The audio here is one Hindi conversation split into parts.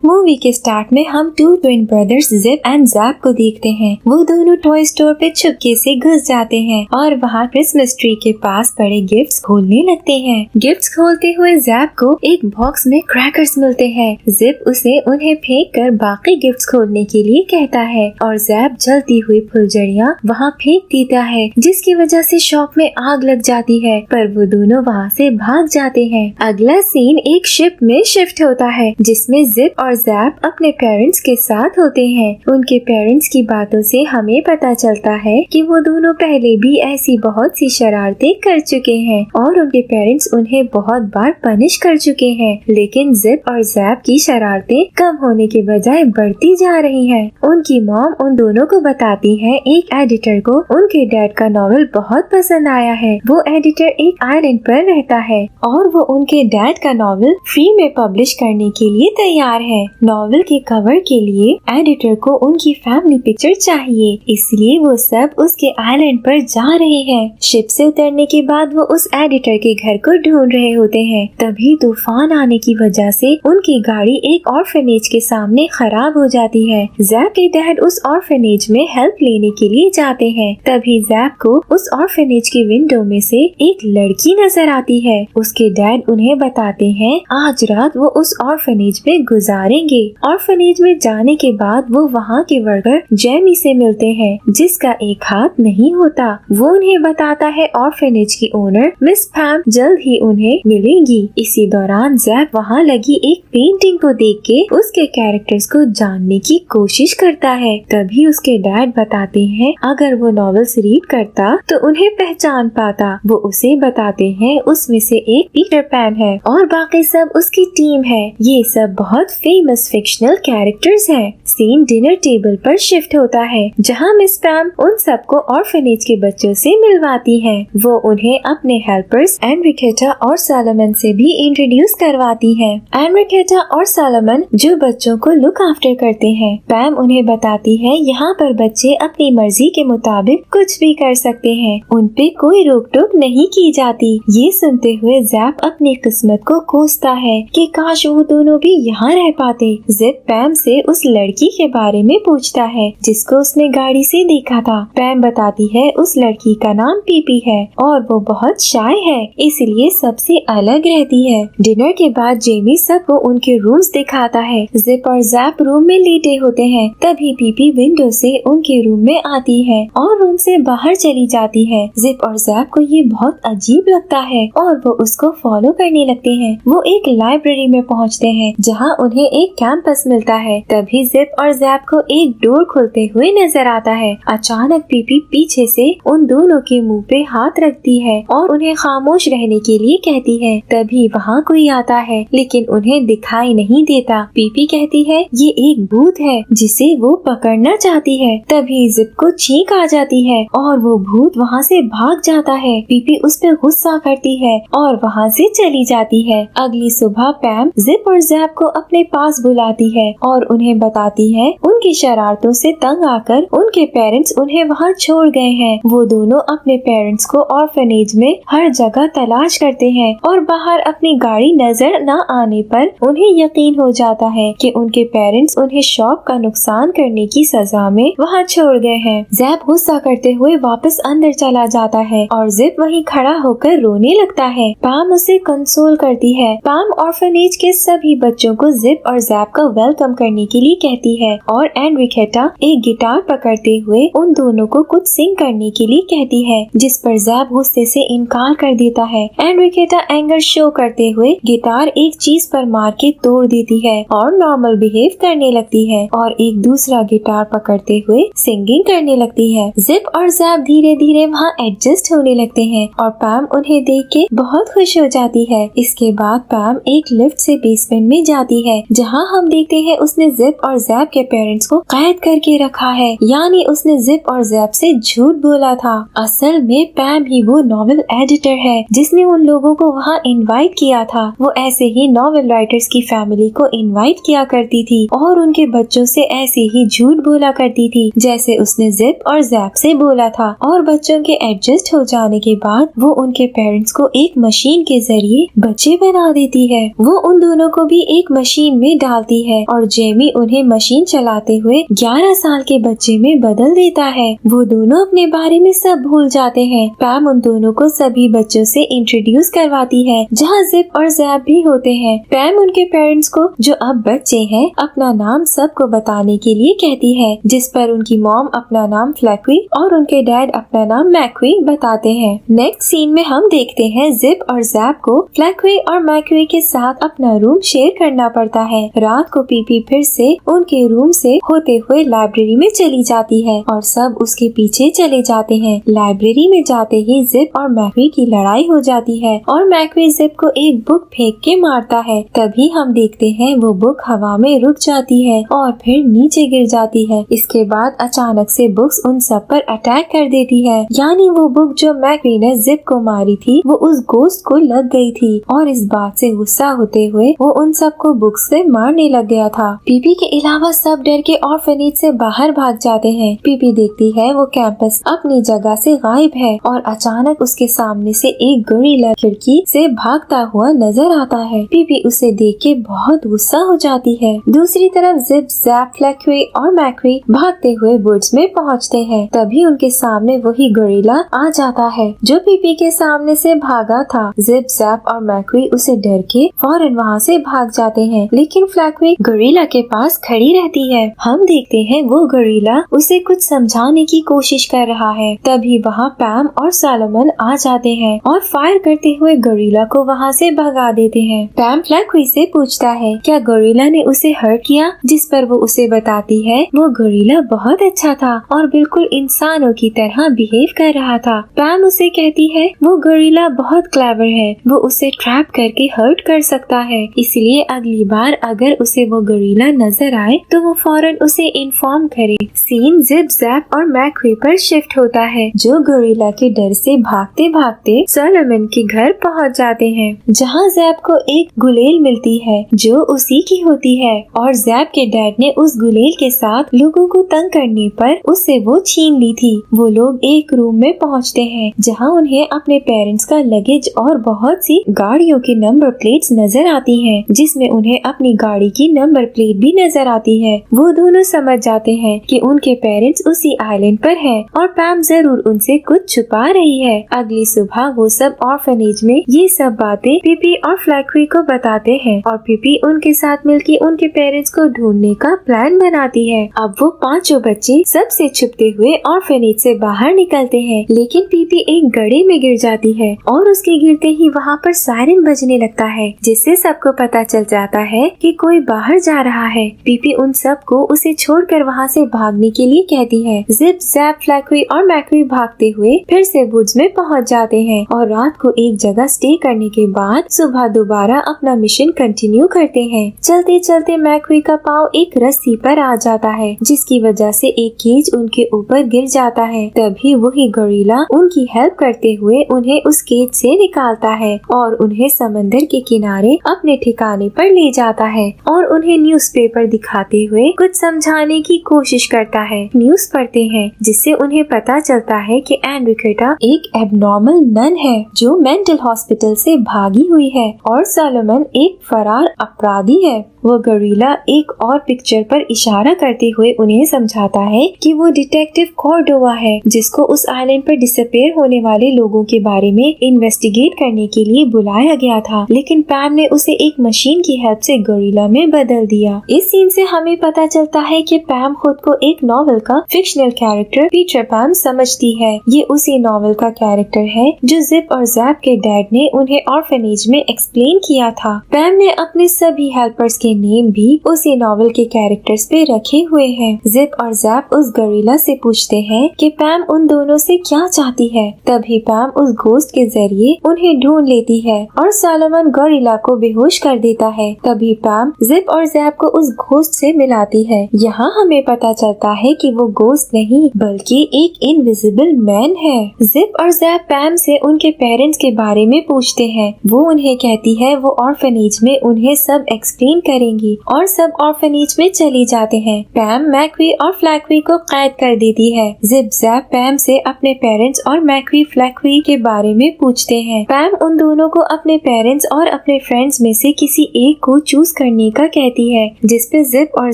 मूवी के स्टार्ट में हम two twin brothers Zip and Zap को देखते हैं। वो दोनों टॉय स्टोर पे चुपके से घुस जाते हैं और वहाँ क्रिसमस ट्री के पास पड़े गिफ्ट्स खोलने लगते हैं। गिफ्ट्स खोलते हुए जैप को एक बॉक्स में क्रैकर्स मिलते हैं। जिप उसे उन्हें फेंक कर बाकी गिफ्ट्स खोलने के लिए कहता है और जैप जलती हुई फुलझड़ियाँ वहाँ फेंक देता है, जिसकी वजह से शॉप में आग लग जाती है, पर वो दोनों वहाँ से भाग जाते हैं। अगला सीन एक शिप में शिफ्ट होता है जिसमें जिप और जैप अपने पेरेंट्स के साथ होते हैं। उनके पेरेंट्स की बातों से हमें पता चलता है कि वो दोनों पहले भी ऐसी बहुत सी शरारतें कर चुके हैं और उनके पेरेंट्स उन्हें बहुत बार पनिश कर चुके हैं, लेकिन जिप और जैप की शरारतें कम होने के बजाय बढ़ती जा रही हैं। उनकी मॉम उन दोनों को बताती है एक एडिटर को उनके डैड का नॉवेल बहुत पसंद आया है। वो एडिटर एक आइलैंड पर रहता है और वो उनके डैड का नॉवेल फ्री में पब्लिश करने के लिए तैयार है। नॉवेल के कवर के लिए एडिटर को उनकी फैमिली पिक्चर चाहिए, इसलिए वो सब उसके आइलैंड पर जा रहे हैं। शिप से उतरने के बाद वो उस एडिटर के घर को ढूंढ रहे होते हैं। तभी तूफान आने की वजह से उनकी गाड़ी एक ऑर्फनेज के सामने खराब हो जाती है। जैप के डैड उस ऑर्फनेज में हेल्प लेने के लिए जाते हैं। तभी जैप को उस ऑर्फनेज की विंडो में से एक लड़की नजर आती है। उसके डैड उन्हें बताते हैं आज रात वो उस ऑर्फनेज में गुजारेंगे। ऑर्फनेज में जाने के बाद वो वहाँ के वर्कर जेमी से मिलते हैं जिसका एक हाथ नहीं होता। वो उन्हें बताता है ऑर्फनेज की ओनर मिस पैम जल्द ही उन्हें मिलेंगी। इसी दौरान जैप वहाँ लगी एक पेंटिंग को देख के उसके कैरेक्टर्स को जानने की कोशिश करता है। तभी उसके डैड बताते हैं अगर वो नॉवेल्स रीड करता तो उन्हें पहचान पाता। वो उसे बताते हैं उसमें से एक पीटर पैन है और बाकी सब उसकी टीम है। ये सब बहुत फेमस फिक्शनल कैरेक्टर्स हैं। सीन डिनर टेबल पर शिफ्ट होता है जहाँ मिस पैम उन सबको ऑर्फनेज के बच्चों से मिलवाती है। वो उन्हें अपने हेल्पर्स एनरिकेटा और सॉलोमन से भी इंट्रोड्यूस करवाती है। एनरिकेटा और सॉलोमन जो बच्चों को लुक आफ्टर करते हैं। पैम उन्हें बताती है यहाँ पर बच्चे अपनी मर्जी के मुताबिक कुछ भी कर सकते हैं, उन पे कोई रोक टोक नहीं की जाती। ये सुनते हुए जैप अपनी किस्मत को कोसता है कि काश वो दोनों भी यहाँ रह पाते। जिप पैम से उस लड़की के बारे में पूछता है जिसको उसने गाड़ी से देखा था। पैम बताती है उस लड़की का नाम पीपी है और वो बहुत शाय है, इसलिए सबसे अलग रहती है। डिनर के बाद जेमी सबको उनके रूम्स दिखाता है। जिप और जैप रूम में लेटे होते हैं। तभी पीपी विंडो से उनके रूम में आती है और रूम से बाहर चली जाती है। जिप और जैप को ये बहुत अजीब लगता है और वो उसको फॉलो करने लगते हैं। वो एक लाइब्रेरी में पहुँचते हैं जहाँ उन्हें एक कैंपस मिलता है। तभी जिप और जैप को एक डोर खुलते हुए नजर आता है। अचानक पीपी पीछे से उन दोनों के मुंह पे हाथ रखती है और उन्हें खामोश रहने के लिए कहती है। तभी वहाँ कोई आता है लेकिन उन्हें दिखाई नहीं देता। पीपी कहती है ये एक भूत है जिसे वो पकड़ना चाहती है। तभी जिप को चीख आ जाती है और वो भूत वहाँ से भाग जाता है। पीपी उस पर गुस्सा करती है और वहाँ से चली जाती है। अगली सुबह पैम जिप और जैप को अपने पास बुलाती है और उन्हें बताती है उनकी शरारतों से तंग आकर उनके पेरेंट्स उन्हें वहाँ छोड़ गए हैं। वो दोनों अपने पेरेंट्स को ऑर्फनेज में हर जगह तलाश करते हैं और बाहर अपनी गाड़ी नजर न आने पर उन्हें यकीन हो जाता है कि उनके पेरेंट्स उन्हें शॉप का नुकसान करने की सजा में वहाँ छोड़ गए हैं। जैप गुस्सा करते हुए वापस अंदर चला जाता है और जिप वहीं खड़ा होकर रोने लगता है। पैम उसे कंसोल करती है। पैम ऑर्फनेज के सभी बच्चों को जिप और जैप का वेलकम करने के लिए कहती है और एनरिकेटा एक गिटार पकड़ते हुए उन दोनों को कुछ सिंग करने के लिए कहती है, जिस पर जैप गुस्से से इनकार कर देता है। एनरिकेटा एंगर शो करते हुए गिटार एक चीज पर मार के तोड़ देती है और नॉर्मल बिहेव करने लगती है और एक दूसरा गिटार पकड़ते हुए सिंगिंग करने लगती है। जिप और जैप धीरे धीरे वहाँ एडजस्ट होने लगते हैं और पैम उन्हें देख के बहुत खुश हो जाती है। इसके बाद पैम एक लिफ्ट से बेसमेंट में जाती है जहाँ हम देखते हैं उसने जिप और जैप के पेरेंट्स को कैद करके रखा है, यानी उसने जिप और जैप से झूठ बोला था। असल में पैम ही वो नॉवेल एडिटर है जिसने उन लोगों को वहाँ इनवाइट किया था। वो ऐसे ही नॉवेल राइटर्स की फैमिली को इनवाइट किया करती थी और उनके बच्चों से ऐसे ही झूठ बोला करती थी जैसे उसने जिप और जैप से बोला था। और बच्चों के एडजस्ट हो जाने के बाद वो उनके पेरेंट्स को एक मशीन के जरिए बच्चे बना देती है। वो उन दोनों को भी एक मशीन में में डालती है और जेमी उन्हें मशीन चलाते हुए 11 साल के बच्चे में बदल देता है। वो दोनों अपने बारे में सब भूल जाते हैं। पैम उन दोनों को सभी बच्चों से इंट्रोड्यूस करवाती है, जहाँ जिप और जैप भी होते हैं। पैम उनके पेरेंट्स को, जो अब बच्चे हैं, अपना नाम सबको बताने के लिए कहती है, जिस पर उनकी मॉम अपना नाम फ्लैक्वी और उनके डैड अपना नाम मैक्वी बताते हैं। नेक्स्ट सीन में हम देखते हैं जिप और जैप को फ्लैक्वी और मैक्वी के साथ अपना रूम शेयर करना पड़ता है। रात को पीपी फिर से उनके रूम से होते हुए लाइब्रेरी में चली जाती है और सब उसके पीछे चले जाते हैं। लाइब्रेरी में जाते ही जिप और मैक्वी की लड़ाई हो जाती है और मैक्वी जिप को एक बुक फेंक के मारता है। तभी हम देखते हैं वो बुक हवा में रुक जाती है और फिर नीचे गिर जाती है। इसके बाद अचानक से बुक्स उन सब पर अटैक कर देती है, यानी वो बुक जो मैक्वी ने जिप को मारी थी वो उस गोस्ट को लग गई थी और इस बात से गुस्सा होते हुए वो उन सबको बुक्स से मारने लग गया था। पीपी के अलावा सब डर के ऑर्फनेज से बाहर भाग जाते हैं। पीपी देखती है वो कैंपस अपनी जगह से गायब है और अचानक उसके सामने से एक गोरिल्ला खिड़की से भागता हुआ नजर आता है। पीपी उसे देख के बहुत गुस्सा हो जाती है। दूसरी तरफ जिप, जैप, फ्लैक्वी और मैक्वी भागते हुए वुड्स में पहुंचते हैं। तभी उनके सामने वही गोरिल्ला आ जाता है जो पीपी के सामने से भागा था। जिप, जैप और मैक्वी उसे डर के फौरन वहाँ से भाग जाते हैं, लेकिन फ्लैक्वी गोरिल्ला के पास खड़ी रहती है। हम देखते हैं वो गोरिल्ला उसे कुछ समझाने की कोशिश कर रहा है। तभी वहाँ पैम और सॉलोमन आ जाते हैं और फायर करते हुए गोरिल्ला को वहाँ से भगा देते हैं। पैम फ्लैक्वी से पूछता है क्या गोरिल्ला ने उसे हर्ट किया, जिस पर वो उसे बताती है वो गोरिल्ला बहुत अच्छा था और बिल्कुल इंसानों की तरह बिहेव कर रहा था। पैम उसे कहती है वो गोरिल्ला बहुत क्लेवर है, वो उसे ट्रैप करके हर्ट कर सकता है, इसलिए अगली बार अगर उसे वो गोरिल्ला नजर आए तो वो फौरन उसे इन्फॉर्म करे। सीन जिप, जैप और मैक्वी पर शिफ्ट होता है, जो गोरिल्ला के डर से भागते भागते सॉलोमन के घर पहुंच जाते हैं, जहां जैप को एक गुलेल मिलती है जो उसी की होती है और जैप के डैड ने उस गुलेल के साथ लोगों को तंग करने पर उससे वो छीन ली थी। वो लोग एक रूम में पहुंचते हैं जहां उन्हें अपने पेरेंट्स का लगेज और बहुत सी गाड़ियों की नंबर प्लेट्स नजर आती हैं, जिसमें उन्हें अपनी गाड़ी की नंबर प्लेट भी नजर आती है। वो दोनों समझ जाते हैं कि उनके पेरेंट्स उसी आइलैंड पर हैं और पैम जरूर उनसे कुछ छुपा रही है। अगली सुबह वो सब ऑर्फनेज में ये सब बातें पीपी और फ्लैक्वी को बताते हैं और पीपी उनके साथ मिलकर उनके पेरेंट्स को ढूंढने का प्लान बनाती है। अब वो पांचों बच्चे सबसे छुपते हुए ऑर्फनेज से बाहर निकलते हैं, लेकिन पीपी एक गड्ढे में गिर जाती है और उसके गिरते ही वहाँ पर सायरन बजने लगता है, जिससे सबको पता चल जाता है कि कोई बाहर जा रहा है। पीपी उन सबको उसे छोड़कर वहाँ से भागने के लिए कहती है। जिप, जैप, फ्लैक्वी और मैक्वी भागते हुए फिर से वुड्स में पहुँच जाते हैं और रात को एक जगह स्टे करने के बाद सुबह दोबारा अपना मिशन कंटिन्यू करते हैं। चलते चलते मैक्वी का पाँव एक रस्सी पर आ जाता है, जिसकी वजह से एक केज उनके ऊपर गिर जाता है। तभी वही गोरिल्ला उनकी हेल्प करते हुए उन्हें उस केज से निकालता है और उन्हें समंदर के किनारे अपने ठिकाने पर ले जाता है और उन्हें न्यूज़पेपर दिखाते हुए कुछ समझाने की कोशिश करता है। न्यूज़ पढ़ते हैं, जिससे उन्हें पता चलता है कि एनरिकेटा एक एबनॉर्मल नन है जो मेंटल हॉस्पिटल से भागी हुई है और सॉलोमन एक फरार अपराधी है। वो गोरिल्ला एक और पिक्चर पर इशारा करते हुए उन्हें समझाता है कि वो डिटेक्टिव कॉर्डोवा है, जिसको उस आइलैंड पर डिसअपीयर होने वाले लोगों के बारे में इन्वेस्टिगेट करने के लिए बुलाया गया था, लेकिन पैम ने उसे एक मशीन की हेल्प से गोरिल्ला में बदल दिया। इस सीन से हमें पता चलता है कि पैम खुद को एक नॉवेल का फिक्शनल कैरेक्टर पीटर पैम समझती है। ये उसी नॉवेल का कैरेक्टर है जो जिप और जैप के डैड ने उन्हें ऑर्फनेज में एक्सप्लेन किया था। पैम ने अपने सभी हेल्पर्स के नेम भी उसी नॉवेल के कैरेक्टर्स पे रखे हुए हैं। जिप और जैप उस गोरिल्ला से पूछते हैं कि पैम उन दोनों से क्या चाहती है। तभी पैम उस घोस्ट के जरिए उन्हें ढूंढ लेती है और सॉलोमन गोरिल्ला को बेहोश कर देता है। तभी पैम जिप और जैप को उस घोस्ट से मिलाती है। यहाँ हमें पता चलता है कि वो घोस्ट नहीं बल्कि एक इनविजिबल मैन है। जिप और जैप पैम से उनके पेरेंट्स के बारे में पूछते हैं। वो उन्हें कहती है वो ऑर्फनेज में उन्हें सब एक्सप्लेन करे करेंगी और सब ऑर्फनेज में चली जाते हैं। पैम मैक्वी और फ्लैक्वी को कैद कर देती है। जिप जैप पैम से अपने पेरेंट्स और मैक्वी फ्लैक्वी के बारे में पूछते हैं। पैम उन दोनों को अपने पेरेंट्स और अपने फ्रेंड्स में से किसी एक को चूज करने का कहती है, जिसपे जिप और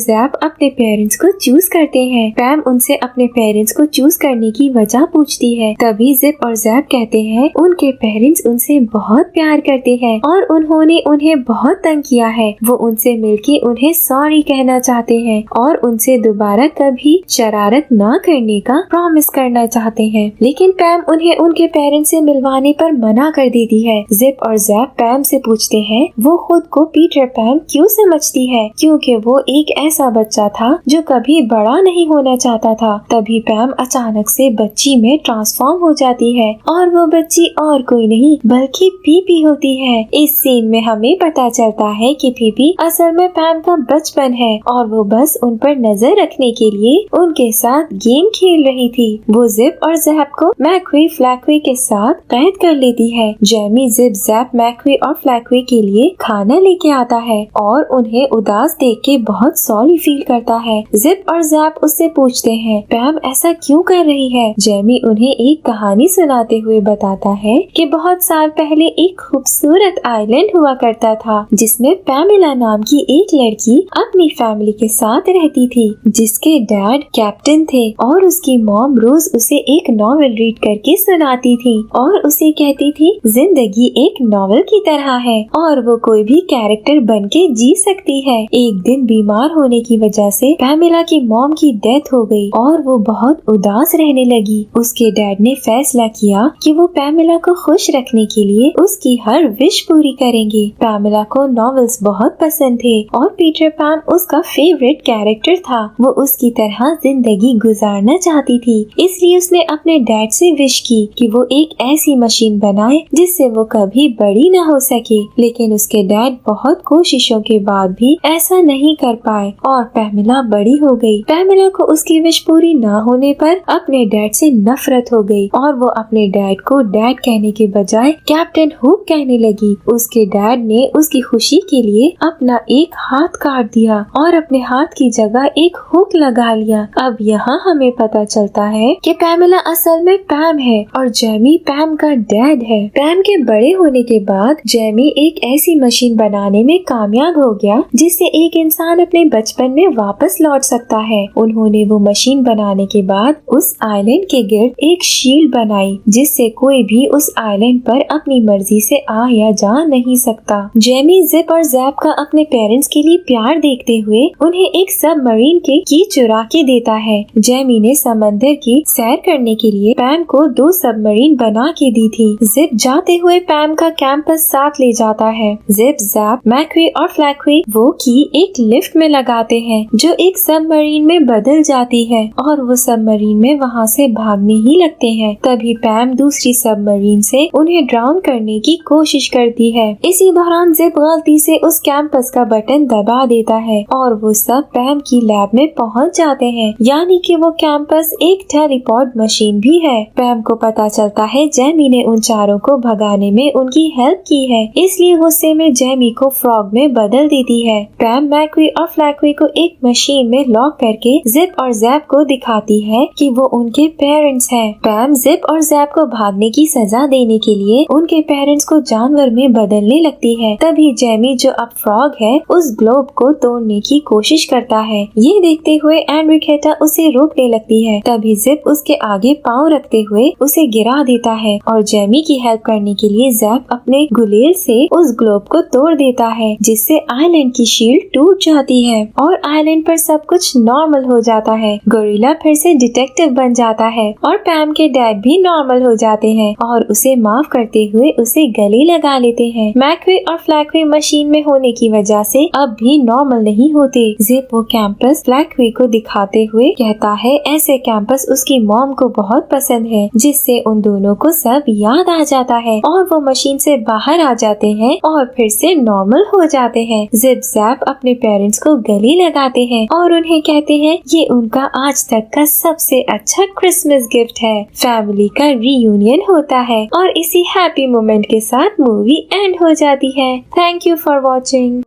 जैप अपने पेरेंट्स को चूज करते हैं। पैम उनसे अपने पेरेंट्स को चूज करने की वजह पूछती है। तभी जिप और जैप कहते हैं उनके पेरेंट्स उनसे बहुत प्यार करते हैं और उन्होंने उन्हें बहुत तंग किया है। वो उनसे मिलके उन्हें सॉरी कहना चाहते हैं और उनसे दोबारा कभी शरारत ना करने का प्रॉमिस करना चाहते हैं। लेकिन पैम उन्हें उनके पेरेंट्स से मिलवाने पर मना कर देती है। जिप और जैप पैम से पूछते हैं वो खुद को पीटर पैन क्यों समझती है, क्योंकि वो एक ऐसा बच्चा था जो कभी बड़ा नहीं होना चाहता था। तभी पैम अचानक से बच्ची में ट्रांसफॉर्म हो जाती है और वो बच्ची और कोई नहीं बल्कि पीपी होती है। इस सीन में हमें पता चलता है कि पीपी असल में पैम का बचपन है और वो बस उन पर नजर रखने के लिए उनके साथ गेम खेल रही थी। वो जिप और जैप को मैक्वी फ्लैक्वी के साथ कैद कर लेती है। जेमी जिप जैप मैक्वी और फ्लैक्वी के लिए खाना लेके आता है और उन्हें उदास देख के बहुत सॉरी फील करता है। जिप और जैप उससे पूछते हैं पैम ऐसा क्यों कर रही है। जेमी उन्हें एक कहानी सुनाते हुए बताता है कि बहुत साल पहले एक खूबसूरत आइलैंड हुआ करता था जिसमें पैमिला नाम की एक लड़की अपनी फैमिली के साथ रहती थी, जिसके डैड कैप्टन थे और उसकी मॉम रोज उसे एक नॉवेल रीड करके सुनाती थी और उसे कहती थी जिंदगी एक नॉवेल की तरह है और वो कोई भी कैरेक्टर बन के जी सकती है। एक दिन बीमार होने की वजह से पैमिला की मॉम की डेथ हो गई और वो बहुत उदास रहने लगी। उसके डैड ने फैसला किया कि वो पैमिला को खुश रखने के लिए उसकी हर विश पूरी करेंगे। पैमिला को नॉवेल्स बहुत पसंद थे और पीटर पैन उसका फेवरेट कैरेक्टर था। वो उसकी तरह जिंदगी गुजारना चाहती थी, इसलिए उसने अपने डैड से विश की कि वो एक ऐसी मशीन बनाए जिससे वो कभी बड़ी न हो सके। लेकिन उसके डैड बहुत कोशिशों के बाद भी ऐसा नहीं कर पाए और पैमिला बड़ी हो गई। पैमिला को उसकी विश पूरी न होने पर अपने डैड से नफरत हो गई और वो अपने डैड को डैड कहने के बजाय कैप्टन हुक कहने लगी। उसके डैड ने उसकी खुशी के लिए अपना एक हाथ काट दिया और अपने हाथ की जगह एक हुक लगा लिया। अब यहाँ हमें पता चलता है कि पैमिला असल में पैम है और जेमी पैम का डैड है। पैम के बड़े होने के बाद जेमी एक ऐसी मशीन बनाने में कामयाब हो गया जिससे एक इंसान अपने बचपन में वापस लौट सकता है। उन्होंने वो मशीन बनाने के बाद उस आइलैंड के गिर्द एक शील्ड बनाई जिससे कोई भी उस आइलैंड पर अपनी मर्जी से आ या जा नहीं सकता। जेमी जिप और जैप का अपने पेरेंट्स के लिए प्यार देखते हुए उन्हें एक सबमरीन के की चुरा के देता है। जेमी ने समंदर की सैर करने के लिए पैम को 2 सबमरीन बना के दी थी। जिप जाते हुए पैम का कैंपस साथ ले जाता है। जिप जैप मैक्वी और फ्लैक्वी वो की एक लिफ्ट में लगाते हैं जो एक सबमरीन में बदल जाती है और वो सबमरीन में वहाँ से भागने ही लगते हैं। तभी पैम दूसरी सबमरीन से उन्हें ड्राउन करने की कोशिश करती है। इसी दौरान जिप गलती से उस कैंपस का बटन दबा देता है और वो सब पैम की लैब में पहुंच जाते हैं, यानी कि वो कैंपस एक टेलीपोर्ट मशीन भी है। पैम को पता चलता है जेमी ने उन चारों को भगाने में उनकी हेल्प की है, इसलिए गुस्से में जेमी को फ्रॉग में बदल देती है। पैम मैक्वी और फ्लैक्वी को एक मशीन में लॉक करके जिप और जैप को दिखाती है कि वो उनके पेरेंट्स हैं। पैम जिप और जैप को भागने की सजा देने के लिए उनके पेरेंट्स को जानवर में बदलने लगती है। तभी जेमी जो अब फ्रॉग है उस ग्लोब को तोड़ने की कोशिश करता है। ये देखते हुए एनरिकेटा उसे रोकने लगती है। तभी जिप उसके आगे पाँव रखते हुए उसे गिरा देता है और जेमी की हेल्प करने के लिए जैप अपने गुलेल से उस ग्लोब को तोड़ देता है, जिससे आइलैंड की शील्ड टूट जाती है और आइलैंड पर सब कुछ नॉर्मल हो जाता है। गोरिल्ला फिर से डिटेक्टिव बन जाता है और पैम के डैड भी नॉर्मल हो जाते हैं और उसे माफ करते हुए उसे गले लगा लेते हैं। मैक्वी और फ्लैक्वी मशीन में होने की वजह से अब भी नॉर्मल नहीं होते। जिप वो कैंपस फ्लैक्वी को दिखाते हुए कहता है ऐसे कैंपस उसकी मॉम को बहुत पसंद है, जिससे उन दोनों को सब याद आ जाता है और वो मशीन से बाहर आ जाते हैं और फिर से नॉर्मल हो जाते हैं। जिप जैप अपने पेरेंट्स को गले लगाते हैं और उन्हें कहते हैं ये उनका आज तक का सबसे अच्छा क्रिसमस गिफ्ट है। फैमिली का रीयूनियन होता है और इसी हैप्पी मोमेंट के साथ मूवी एंड हो जाती है। Thank you for watching.